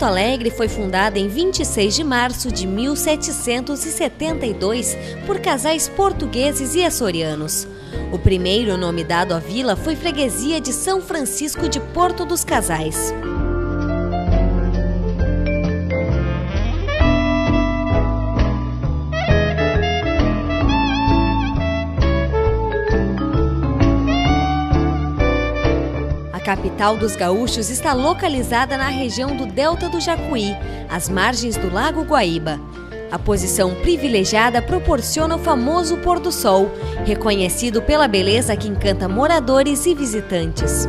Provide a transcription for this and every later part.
Alegre foi fundada em 26 de março de 1772 por casais portugueses e açorianos. O primeiro nome dado à vila foi Freguesia de São Francisco de Porto dos Casais. A capital dos gaúchos está localizada na região do Delta do Jacuí, às margens do Lago Guaíba. A posição privilegiada proporciona o famoso pôr do sol, reconhecido pela beleza que encanta moradores e visitantes.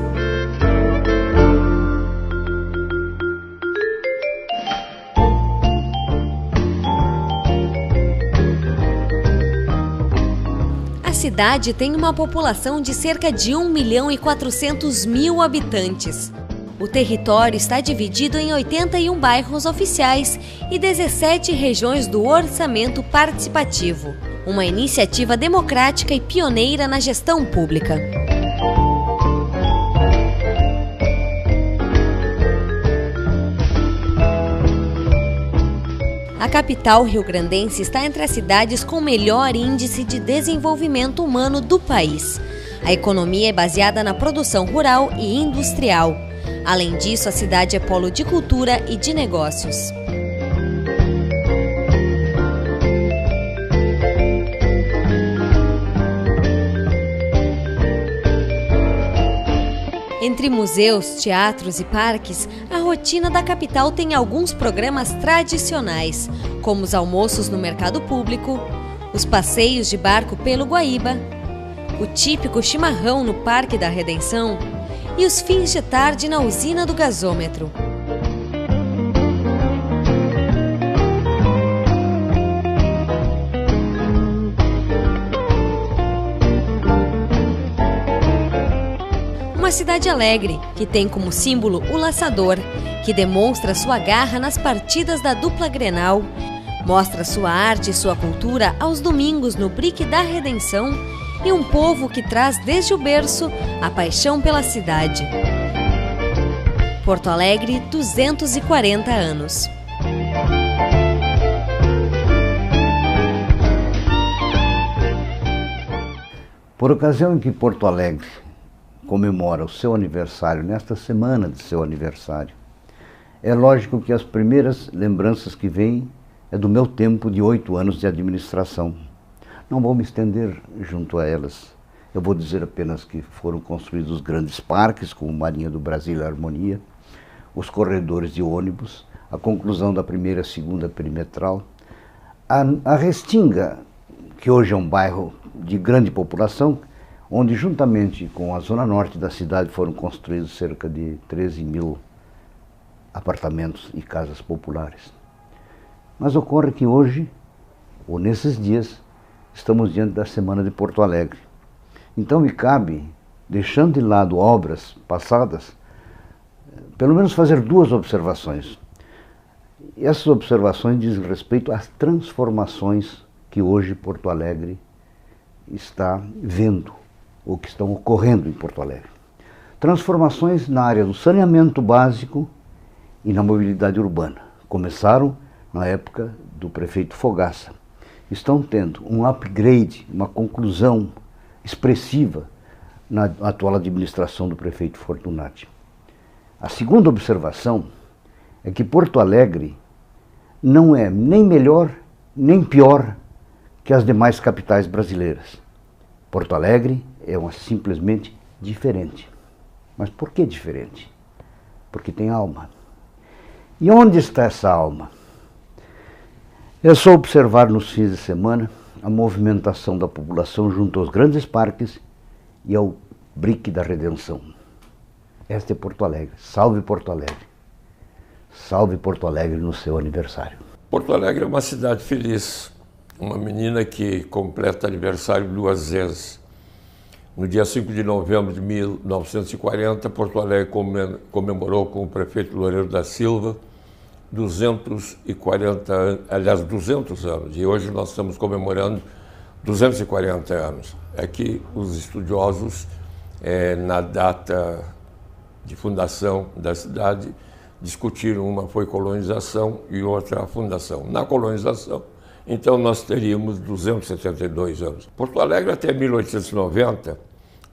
A cidade tem uma população de cerca de 1.400.000 habitantes. O território está dividido em 81 bairros oficiais e 17 regiões do orçamento participativo, uma iniciativa democrática e pioneira na gestão pública. A capital rio-grandense está entre as cidades com melhor índice de desenvolvimento humano do país. A economia é baseada na produção rural e industrial. Além disso, a cidade é polo de cultura e de negócios. Entre museus, teatros e parques, a rotina da capital tem alguns programas tradicionais, como os almoços no mercado público, os passeios de barco pelo Guaíba, o típico chimarrão no Parque da Redenção e os fins de tarde na usina do gasômetro. Uma cidade alegre, que tem como símbolo o laçador, que demonstra sua garra nas partidas da dupla Grenal, mostra sua arte e sua cultura aos domingos no Brick da Redenção e um povo que traz desde o berço a paixão pela cidade. Porto Alegre, 240 anos. Por ocasião em que Porto Alegre comemora o seu aniversário, nesta semana de seu aniversário, é lógico que as primeiras lembranças que vêm é do meu tempo de 8 anos de administração. Não vou me estender junto a elas. Eu vou dizer apenas que foram construídos grandes parques, como Marinha do Brasil e Harmonia, os corredores de ônibus, a conclusão da primeira e segunda perimetral, a Restinga, que hoje é um bairro de grande população, onde juntamente com a zona norte da cidade foram construídos cerca de 13.000 apartamentos e casas populares. Mas ocorre que hoje, ou nesses dias, estamos diante da Semana de Porto Alegre. Então me cabe, deixando de lado obras passadas, pelo menos fazer 2 observações. E essas observações dizem respeito às transformações que hoje Porto Alegre está vendo, ou que estão ocorrendo em Porto Alegre. Transformações na área do saneamento básico e na mobilidade urbana. Começaram na época do prefeito Fogaça. Estão tendo um upgrade, uma conclusão expressiva na atual administração do prefeito Fortunati. A segunda observação é que Porto Alegre não é nem melhor nem pior que as demais capitais brasileiras. Porto Alegre é simplesmente diferente. Mas por que diferente? Porque tem alma. E onde está essa alma? É só observar nos fins de semana a movimentação da população junto aos grandes parques e ao Brick da Redenção. Esta é Porto Alegre. Salve Porto Alegre. Salve Porto Alegre no seu aniversário. Porto Alegre é uma cidade feliz. Uma menina que completa aniversário 2 vezes. No dia 5 de novembro de 1940, Porto Alegre comemorou com o prefeito Loureiro da Silva 200 anos. E hoje nós estamos comemorando 240 anos. É que os estudiosos, na data de fundação da cidade, discutiram, uma foi colonização e outra a fundação. Na colonização, então, nós teríamos 272 anos. Porto Alegre, até 1890,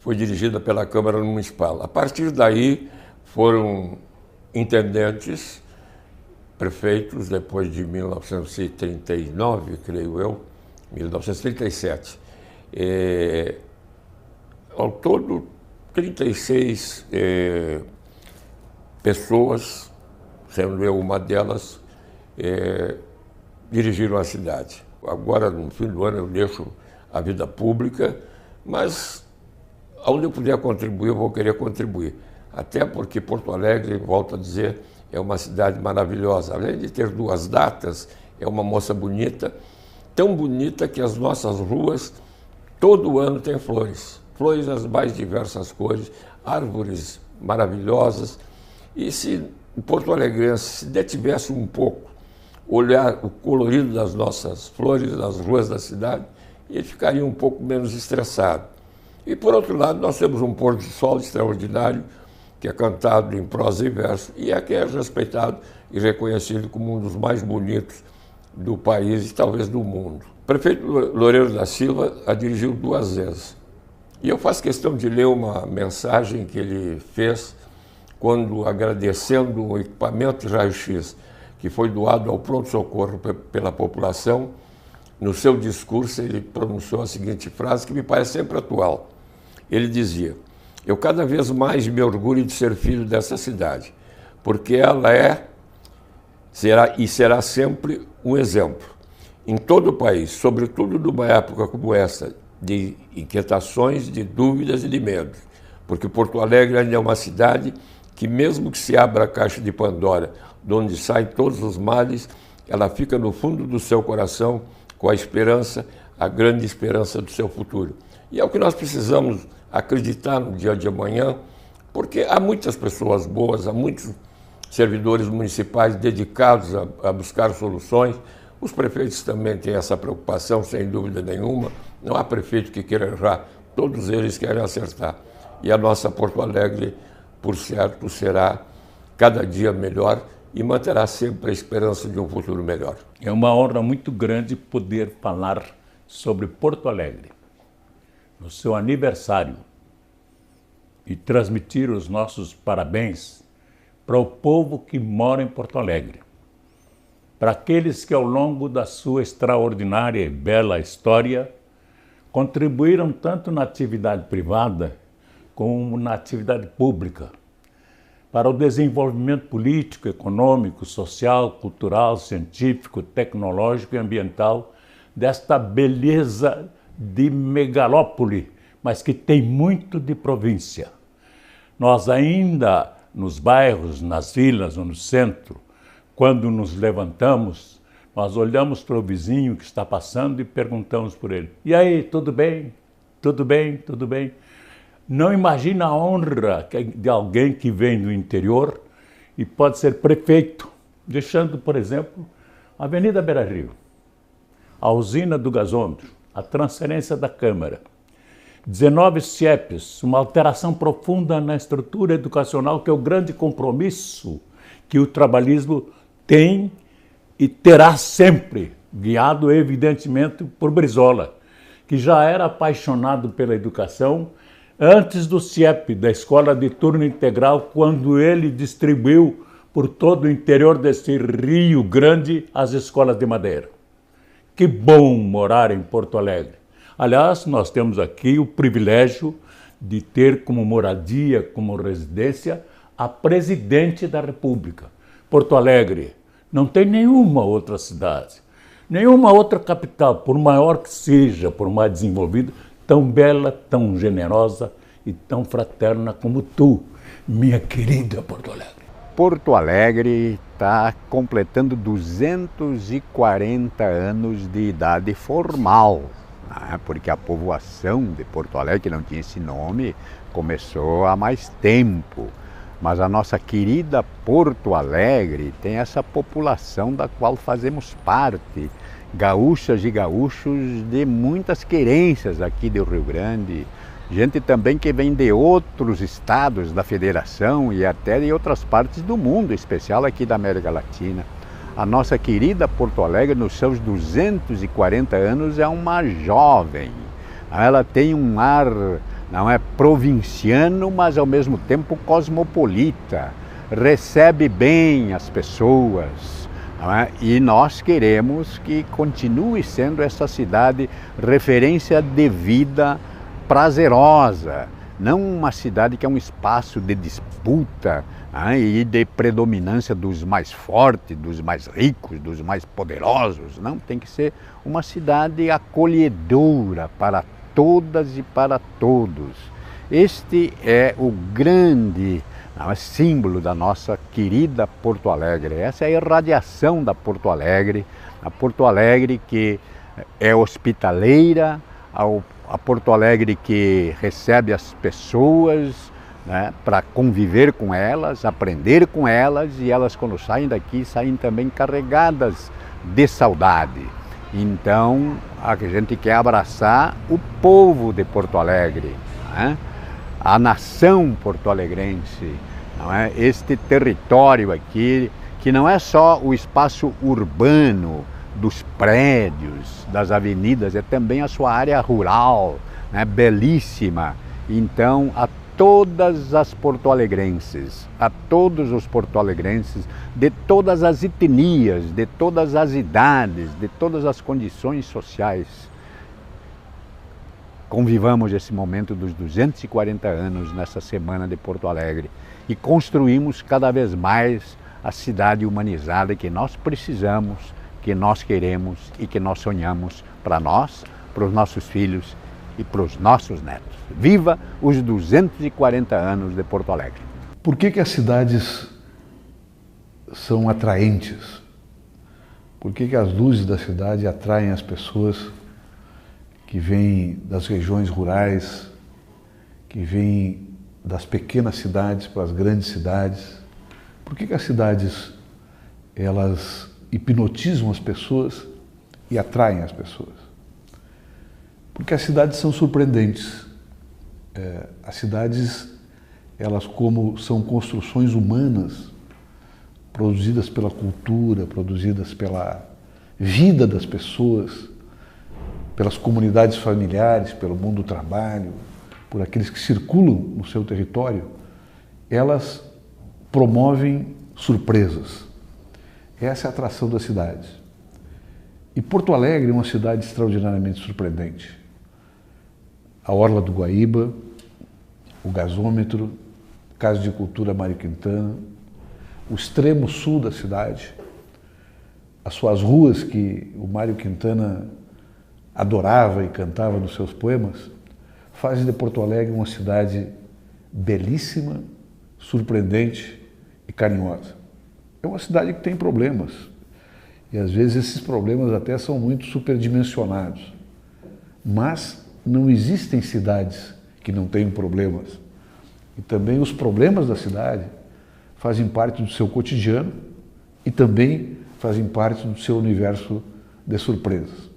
foi dirigida pela Câmara Municipal. A partir daí, foram intendentes, prefeitos, depois de 1939, creio eu, 1937. Ao todo, 36 pessoas, sendo eu uma delas, dirigiram a cidade. Agora, no fim do ano, eu deixo a vida pública, mas onde eu puder contribuir, eu vou querer contribuir. Até porque Porto Alegre, volto a dizer, é uma cidade maravilhosa. Além de ter 2 datas, é uma moça bonita, tão bonita que as nossas ruas, todo ano tem flores. Flores das mais diversas cores, árvores maravilhosas. E se o porto-alegrense se detivesse um pouco, olhar o colorido das nossas flores nas ruas da cidade, ele ficaria um pouco menos estressado. E, por outro lado, nós temos um pôr do sol extraordinário, que é cantado em prosa e verso, e é que é respeitado e reconhecido como um dos mais bonitos do país e talvez do mundo. O prefeito Loureiro da Silva a dirigiu 2 vezes. E eu faço questão de ler uma mensagem que ele fez quando, agradecendo o equipamento de raio-x que foi doado ao pronto-socorro pela população. No seu discurso, ele pronunciou a seguinte frase que me parece sempre atual. Ele dizia: eu cada vez mais me orgulho de ser filho dessa cidade, porque ela será sempre um exemplo em todo o país, sobretudo numa época como essa, de inquietações, de dúvidas e de medos, porque Porto Alegre ainda é uma cidade que, mesmo que se abra a caixa de Pandora, de onde saem todos os males, ela fica no fundo do seu coração com a esperança, a grande esperança do seu futuro. E é o que nós precisamos acreditar no dia de amanhã, porque há muitas pessoas boas, há muitos servidores municipais dedicados a buscar soluções. Os prefeitos também têm essa preocupação, sem dúvida nenhuma. Não há prefeito que queira errar, todos eles querem acertar. E a nossa Porto Alegre, por certo, será cada dia melhor e manterá sempre a esperança de um futuro melhor. É uma honra muito grande poder falar sobre Porto Alegre, no seu aniversário, e transmitir os nossos parabéns para o povo que mora em Porto Alegre, para aqueles que, ao longo da sua extraordinária e bela história, contribuíram tanto na atividade privada como na atividade pública, para o desenvolvimento político, econômico, social, cultural, científico, tecnológico e ambiental desta beleza de megalópole, mas que tem muito de província. Nós ainda, nos bairros, nas vilas ou no centro, quando nos levantamos, nós olhamos para o vizinho que está passando e perguntamos por ele: e aí, tudo bem? Tudo bem? Tudo bem? Não imagina a honra de alguém que vem do interior e pode ser prefeito, deixando, por exemplo, a Avenida Beira-Rio, a usina do gasômetro, a transferência da Câmara, 19 CIEPs, uma alteração profunda na estrutura educacional, que é o grande compromisso que o trabalhismo tem e terá sempre, guiado evidentemente por Brizola, que já era apaixonado pela educação antes do CIEP, da Escola de Turno Integral, quando ele distribuiu por todo o interior desse Rio Grande as escolas de madeira. Que bom morar em Porto Alegre. Aliás, nós temos aqui o privilégio de ter como moradia, como residência, a presidente da República. Porto Alegre não tem nenhuma outra cidade, nenhuma outra capital, por maior que seja, por mais desenvolvida, tão bela, tão generosa e tão fraterna como tu, minha querida Porto Alegre. Porto Alegre está completando 240 anos de idade formal, né? Porque a povoação de Porto Alegre, que não tinha esse nome, começou há mais tempo. Mas a nossa querida Porto Alegre tem essa população da qual fazemos parte, gaúchas e gaúchos de muitas querências aqui do Rio Grande, gente também que vem de outros estados da federação e até de outras partes do mundo, em especial aqui da América Latina. A nossa querida Porto Alegre, nos seus 240 anos, é uma jovem. Ela tem um ar, não é provinciano, mas ao mesmo tempo cosmopolita. Recebe bem as pessoas, não é? E nós queremos que continue sendo essa cidade referência de vida prazerosa, não uma cidade que é um espaço de disputa e de predominância dos mais fortes, dos mais ricos, dos mais poderosos. Não, tem que ser uma cidade acolhedora para todas e para todos. Este é o grande símbolo da nossa querida Porto Alegre. Essa é a irradiação da Porto Alegre, a Porto Alegre que é hospitaleira, a Porto Alegre que recebe as pessoas, né, para conviver com elas, aprender com elas, e elas, quando saem daqui, saem também carregadas de saudade. Então, a gente quer abraçar o povo de Porto Alegre, né? A nação porto-alegrense, não é? Este território aqui, que não é só o espaço urbano dos prédios, das avenidas, é também a sua área rural, né? Belíssima. Então, a todas as porto-alegrenses, a todos os porto-alegrenses, de todas as etnias, de todas as idades, de todas as condições sociais, convivamos esse momento dos 240 anos nessa Semana de Porto Alegre e construímos cada vez mais a cidade humanizada que nós precisamos, que nós queremos e que nós sonhamos para nós, para os nossos filhos e para os nossos netos. Viva os 240 anos de Porto Alegre! Por que as cidades são atraentes? Por que as luzes da cidade atraem as pessoas que vêm das regiões rurais, que vêm das pequenas cidades para as grandes cidades? Por que as cidades, elas hipnotizam as pessoas e atraem as pessoas? Porque as cidades são surpreendentes. As cidades, elas como são construções humanas, produzidas pela cultura, produzidas pela vida das pessoas, pelas comunidades familiares, pelo mundo do trabalho, por aqueles que circulam no seu território, elas promovem surpresas. Essa é a atração das cidades. E Porto Alegre é uma cidade extraordinariamente surpreendente. A Orla do Guaíba, o gasômetro, Casa de Cultura Mário Quintana, o extremo sul da cidade, as suas ruas que o Mário Quintana adorava e cantava nos seus poemas, fazem de Porto Alegre uma cidade belíssima, surpreendente e carinhosa. É uma cidade que tem problemas, e às vezes esses problemas até são muito superdimensionados, mas não existem cidades que não tenham problemas. E também os problemas da cidade fazem parte do seu cotidiano e também fazem parte do seu universo de surpresas.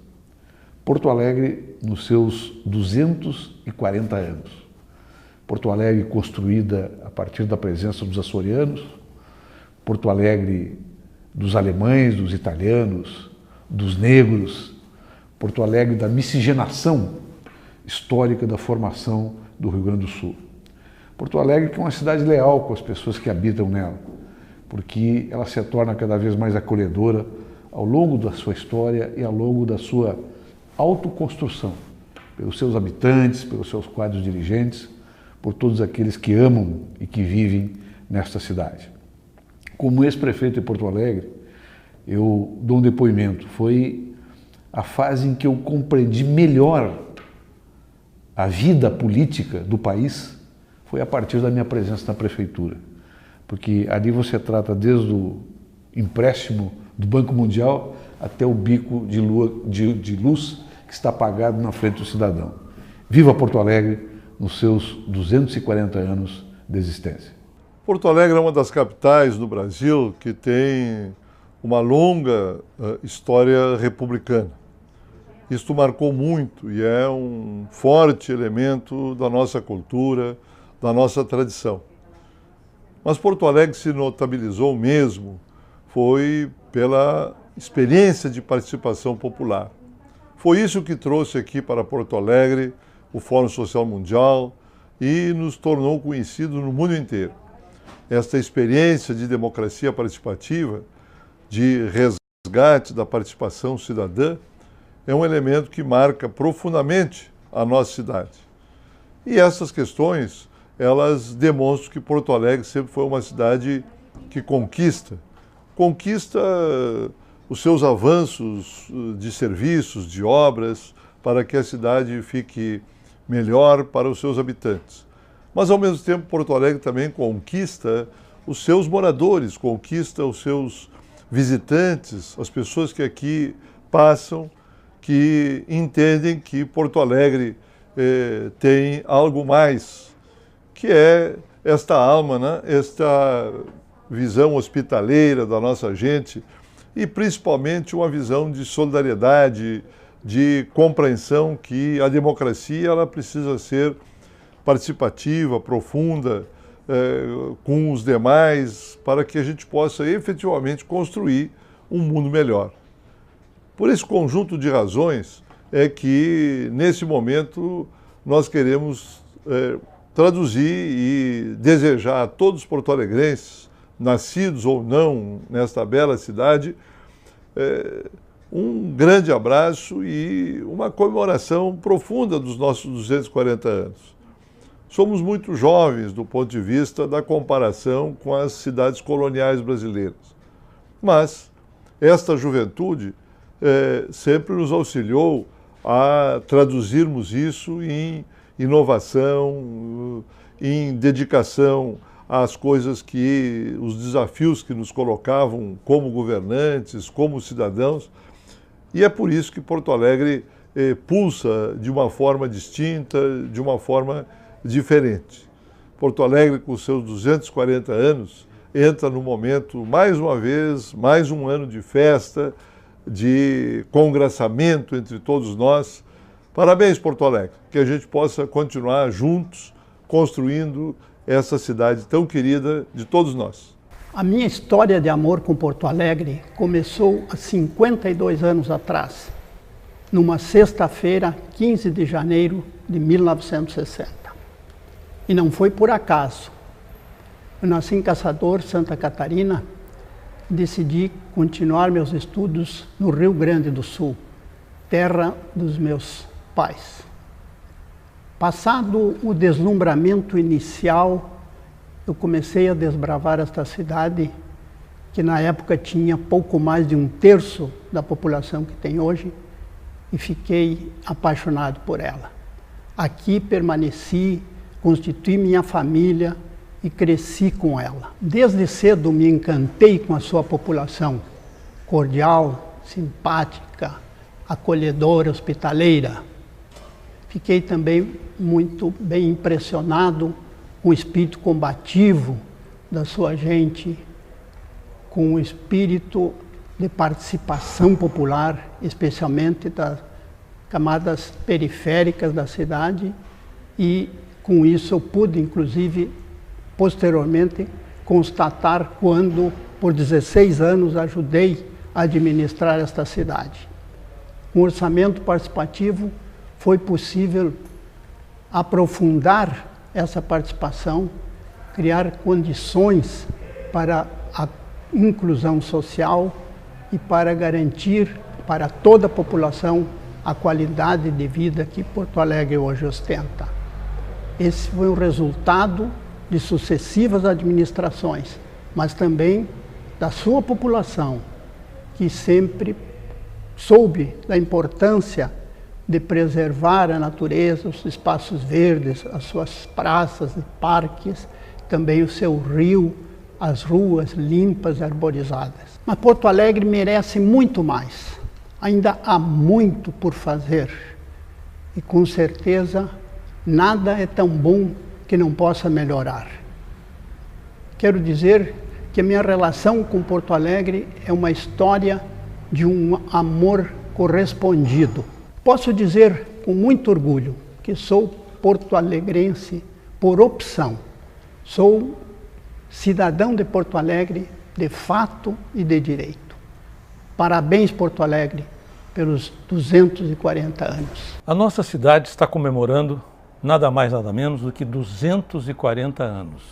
Porto Alegre, nos seus 240 anos. Porto Alegre construída a partir da presença dos açorianos, Porto Alegre dos alemães, dos italianos, dos negros, Porto Alegre da miscigenação histórica da formação do Rio Grande do Sul. Porto Alegre que é uma cidade leal com as pessoas que habitam nela, porque ela se torna cada vez mais acolhedora ao longo da sua história e ao longo da sua autoconstrução, pelos seus habitantes, pelos seus quadros dirigentes, por todos aqueles que amam e que vivem nesta cidade. Como ex-prefeito de Porto Alegre, eu dou um depoimento. Foi a fase em que eu compreendi melhor a vida política do país, foi a partir da minha presença na prefeitura. Porque ali você trata desde o empréstimo do Banco Mundial até o bico de luz que está apagado na frente do cidadão. Viva Porto Alegre nos seus 240 anos de existência. Porto Alegre é uma das capitais do Brasil que tem uma longa história republicana. Isto marcou muito e é um forte elemento da nossa cultura, da nossa tradição. Mas Porto Alegre se notabilizou mesmo, foi pela experiência de participação popular. Foi isso que trouxe aqui para Porto Alegre o Fórum Social Mundial e nos tornou conhecidos no mundo inteiro. Esta experiência de democracia participativa, de resgate da participação cidadã, é um elemento que marca profundamente a nossa cidade. E essas questões, elas demonstram que Porto Alegre sempre foi uma cidade que conquista os seus avanços de serviços, de obras, para que a cidade fique melhor para os seus habitantes. Mas, ao mesmo tempo, Porto Alegre também conquista os seus moradores, conquista os seus visitantes, as pessoas que aqui passam, que entendem que Porto Alegre tem algo mais, que é esta alma, né? Esta visão hospitaleira da nossa gente e, principalmente, uma visão de solidariedade, de compreensão que a democracia ela precisa ser participativa, profunda, com os demais, para que a gente possa efetivamente construir um mundo melhor. Por esse conjunto de razões é que, nesse momento, nós queremos traduzir e desejar a todos os porto-alegrenses, nascidos ou não nesta bela cidade, um grande abraço e uma comemoração profunda dos nossos 240 anos. Somos muito jovens do ponto de vista da comparação com as cidades coloniais brasileiras, mas esta juventude sempre nos auxiliou a traduzirmos isso em inovação, em dedicação às coisas que, os desafios que nos colocavam como governantes, como cidadãos, e é por isso que Porto Alegre pulsa de uma forma distinta, de uma forma diferente. Porto Alegre, com seus 240 anos, entra no momento, mais uma vez, mais um ano de festa, de congraçamento entre todos nós. Parabéns, Porto Alegre, que a gente possa continuar juntos, construindo essa cidade tão querida de todos nós. A minha história de amor com Porto Alegre começou há 52 anos atrás, numa sexta-feira, 15 de janeiro de 1960. E não foi por acaso. Eu nasci em Caçador, Santa Catarina, decidi continuar meus estudos no Rio Grande do Sul, terra dos meus pais. Passado o deslumbramento inicial, eu comecei a desbravar esta cidade, que na época tinha pouco mais de 1/3 da população que tem hoje, e fiquei apaixonado por ela. Aqui permaneci, constituí minha família e cresci com ela. Desde cedo me encantei com a sua população, cordial, simpática, acolhedora, hospitaleira. Fiquei também muito bem impressionado com o espírito combativo da sua gente, com o espírito de participação popular, especialmente das camadas periféricas da cidade, e com isso eu pude, inclusive, posteriormente, constatar quando, por 16 anos, ajudei a administrar esta cidade. Com o orçamento participativo, foi possível aprofundar essa participação, criar condições para a inclusão social e para garantir para toda a população a qualidade de vida que Porto Alegre hoje ostenta. Esse foi um resultado de sucessivas administrações, mas também da sua população, que sempre soube da importância de preservar a natureza, os espaços verdes, as suas praças e parques, também o seu rio, as ruas limpas e arborizadas. Mas Porto Alegre merece muito mais. Ainda há muito por fazer. E com certeza, nada é tão bom que não possa melhorar. Quero dizer que a minha relação com Porto Alegre é uma história de um amor correspondido. posso dizer com muito orgulho que sou porto-alegrense por opção. Sou cidadão de Porto Alegre de fato e de direito. Parabéns, Porto Alegre, pelos 240 anos. A nossa cidade está comemorando nada mais nada menos do que 240 anos.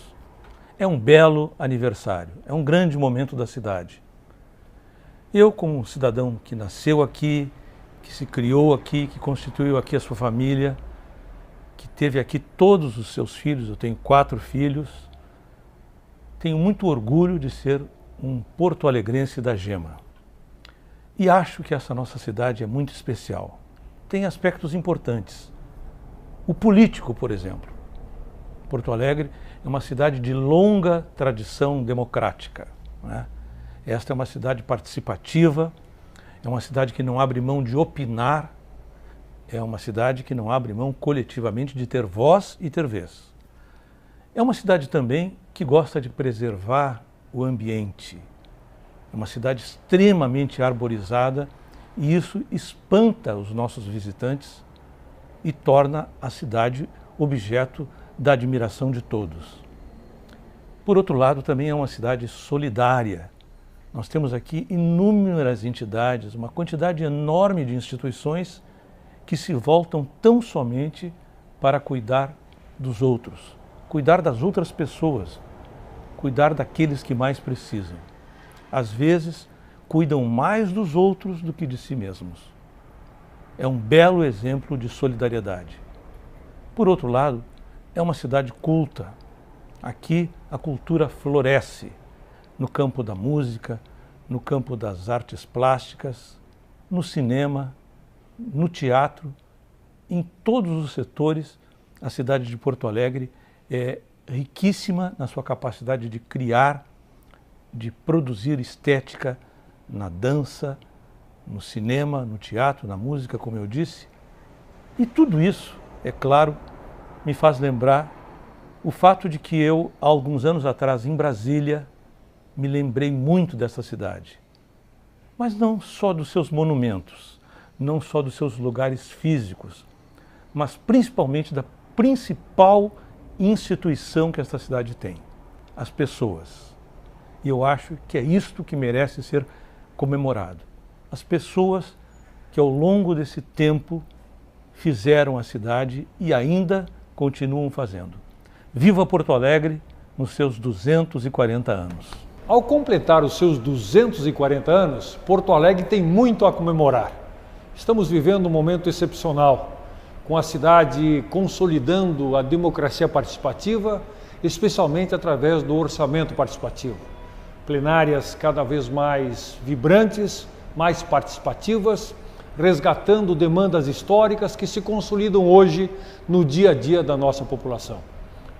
É um belo aniversário, é um grande momento da cidade. Eu, como cidadão que nasceu aqui, que se criou aqui, que constituiu aqui a sua família, que teve aqui todos os seus filhos, eu tenho 4 filhos, tenho muito orgulho de ser um porto-alegrense da gema. E acho que essa nossa cidade é muito especial. Tem aspectos importantes. O político, por exemplo. Porto Alegre é uma cidade de longa tradição democrática, né? Esta é uma cidade participativa, é uma cidade que não abre mão de opinar, é uma cidade que não abre mão coletivamente de ter voz e ter vez. É uma cidade também que gosta de preservar o ambiente. É uma cidade extremamente arborizada e isso espanta os nossos visitantes e torna a cidade objeto da admiração de todos. Por outro lado, também é uma cidade solidária. Nós temos aqui inúmeras entidades, uma quantidade enorme de instituições que se voltam tão somente para cuidar dos outros, cuidar das outras pessoas, cuidar daqueles que mais precisam. Às vezes, cuidam mais dos outros do que de si mesmos. É um belo exemplo de solidariedade. Por outro lado, é uma cidade culta. Aqui a cultura floresce no campo da música, no campo das artes plásticas, no cinema, no teatro, em todos os setores. A cidade de Porto Alegre é riquíssima na sua capacidade de criar, de produzir estética na dança, no cinema, no teatro, na música, como eu disse. E tudo isso, é claro, me faz lembrar o fato de que eu, há alguns anos atrás, em Brasília, me lembrei muito dessa cidade. Mas não só dos seus monumentos, não só dos seus lugares físicos, mas principalmente da principal instituição que esta cidade tem, as pessoas. E eu acho que é isto que merece ser comemorado. As pessoas que ao longo desse tempo fizeram a cidade e ainda continuam fazendo. Viva Porto Alegre nos seus 240 anos. Ao completar os seus 240 anos, Porto Alegre tem muito a comemorar. Estamos vivendo um momento excepcional, com a cidade consolidando a democracia participativa, especialmente através do orçamento participativo. Plenárias cada vez mais vibrantes, mais participativas, resgatando demandas históricas que se consolidam hoje no dia a dia da nossa população.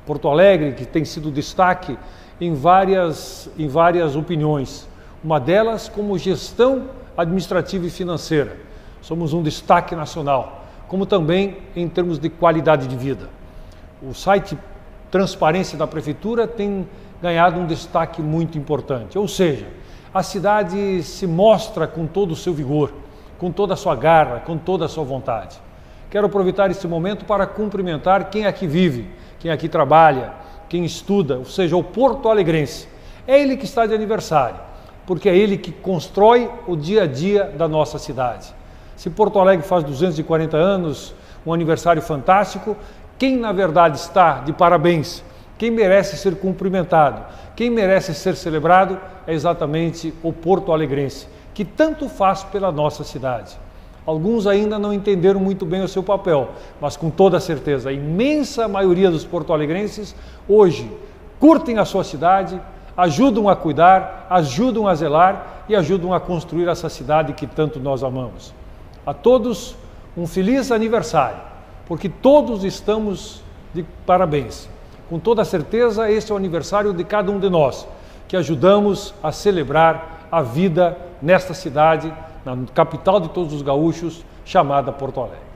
Porto Alegre, que tem sido destaque em várias opiniões, uma delas como gestão administrativa e financeira. Somos um destaque nacional, como também em termos de qualidade de vida. O site Transparência da Prefeitura tem ganhado um destaque muito importante, ou seja, a cidade se mostra com todo o seu vigor, com toda a sua garra, com toda a sua vontade. Quero aproveitar esse momento para cumprimentar quem aqui vive, quem aqui trabalha, quem estuda, ou seja, o porto-alegrense. É ele que está de aniversário, porque é ele que constrói o dia a dia da nossa cidade. Se Porto Alegre faz 240 anos, um aniversário fantástico, quem na verdade está de parabéns, quem merece ser cumprimentado, quem merece ser celebrado é exatamente o porto-alegrense, que tanto faz pela nossa cidade. Alguns ainda não entenderam muito bem o seu papel, mas com toda certeza a imensa maioria dos porto-alegrenses hoje curtem a sua cidade, ajudam a cuidar, ajudam a zelar e ajudam a construir essa cidade que tanto nós amamos. A todos um feliz aniversário, porque todos estamos de parabéns. Com toda certeza esse é o aniversário de cada um de nós, que ajudamos a celebrar a vida nesta cidade, na capital de todos os gaúchos, chamada Porto Alegre.